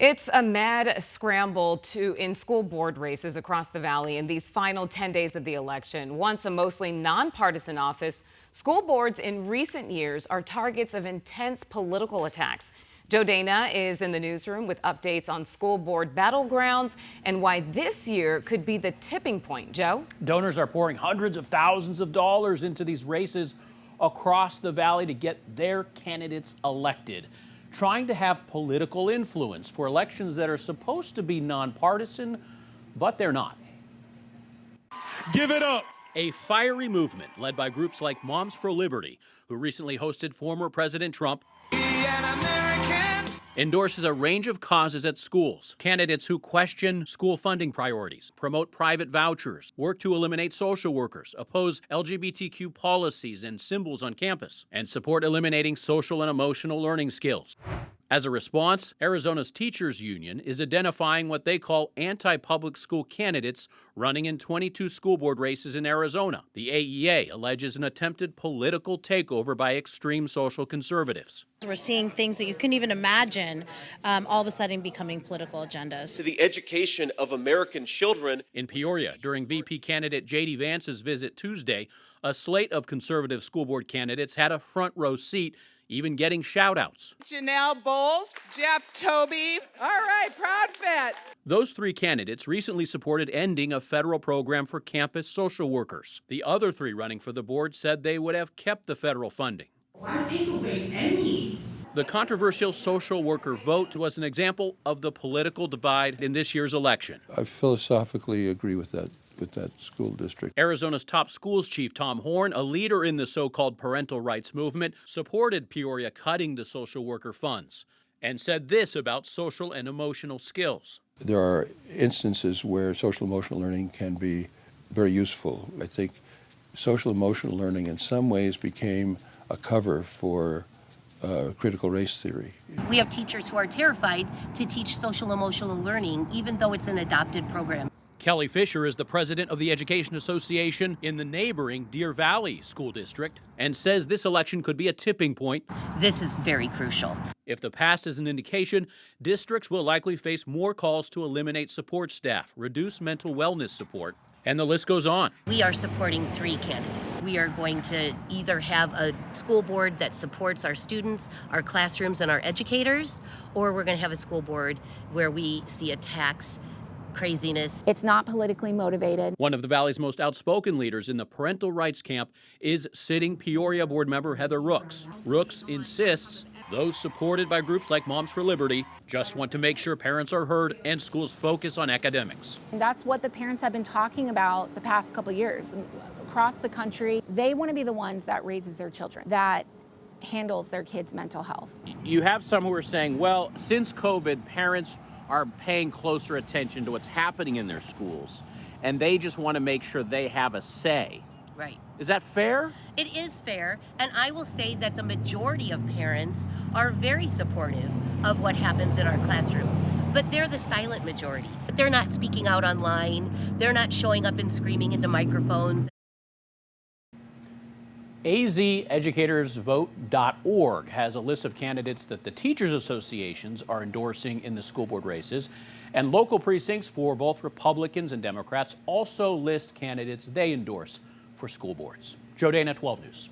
It's a mad scramble in school board races across the valley in these final 10 days of the election. Once a mostly nonpartisan office, school boards in recent years are targets of intense political attacks. Joe Dana is in the newsroom with updates on school board battlegrounds and why this year could be the tipping point. Joe? Donors are pouring hundreds of thousands of dollars into these races across the valley to get their candidates elected, trying to have political influence for elections that are supposed to be nonpartisan, but they're not. Give it up. A fiery movement led by groups like Moms for Liberty, who recently hosted former President Trump, endorses a range of causes at schools. Candidates who question school funding priorities, promote private vouchers, work to eliminate social workers, oppose LGBTQ policies and symbols on campus, and support eliminating social and emotional learning skills. As a response, Arizona's teachers union is identifying what they call anti-public school candidates running in 22 school board races in Arizona. The AEA alleges an attempted political takeover by extreme social conservatives. We're seeing things that you couldn't even imagine all of a sudden becoming political agendas. To the education of American children. In Peoria, during VP candidate J.D. Vance's visit Tuesday, a slate of conservative school board candidates had a front row seat, even getting shout-outs. Janelle Bowles, Jeff Toby. All right, proud fit. Those three candidates recently supported ending a federal program for campus social workers. The other three running for the board said they would have kept the federal funding. Why take away any? The controversial social worker vote was an example of the political divide in this year's election. I philosophically agree with that school district. Arizona's top schools chief, Tom Horn, a leader in the so-called parental rights movement, supported Peoria cutting the social worker funds and said this about social and emotional skills. There are instances where social emotional learning can be very useful. I think social emotional learning in some ways became a cover for critical race theory. We have teachers who are terrified to teach social emotional learning, even though it's an adopted program. Kelly Fisher is the president of the Education Association in the neighboring Deer Valley School District and says this election could be a tipping point. This is very crucial. If the past is an indication, districts will likely face more calls to eliminate support staff, reduce mental wellness support, and the list goes on. We are supporting three candidates. We are going to either have a school board that supports our students, our classrooms, and our educators, or we're going to have a school board where we see attacks, craziness. It's not politically motivated. One of the Valley's most outspoken leaders in the parental rights camp is sitting Peoria board member Heather Rooks. Rooks insists those supported by groups like Moms for Liberty just want to make sure parents are heard and schools focus on academics. And that's what the parents have been talking about the past couple years. Across the country, they want to be the ones that raises their children, that handles their kids' mental health. You have some who are saying, well, since COVID, parents are paying closer attention to what's happening in their schools, and they just want to make sure they have a say. Right. Is that fair? It is fair, and I will say that the majority of parents are very supportive of what happens in our classrooms, but they're the silent majority. They're not speaking out online. They're not showing up and screaming into microphones. azeducatorsvote.org has a list of candidates that the teachers associations are endorsing in the school board races, and local precincts for both Republicans and Democrats also list candidates they endorse for school boards. Joe Dana, 12 News.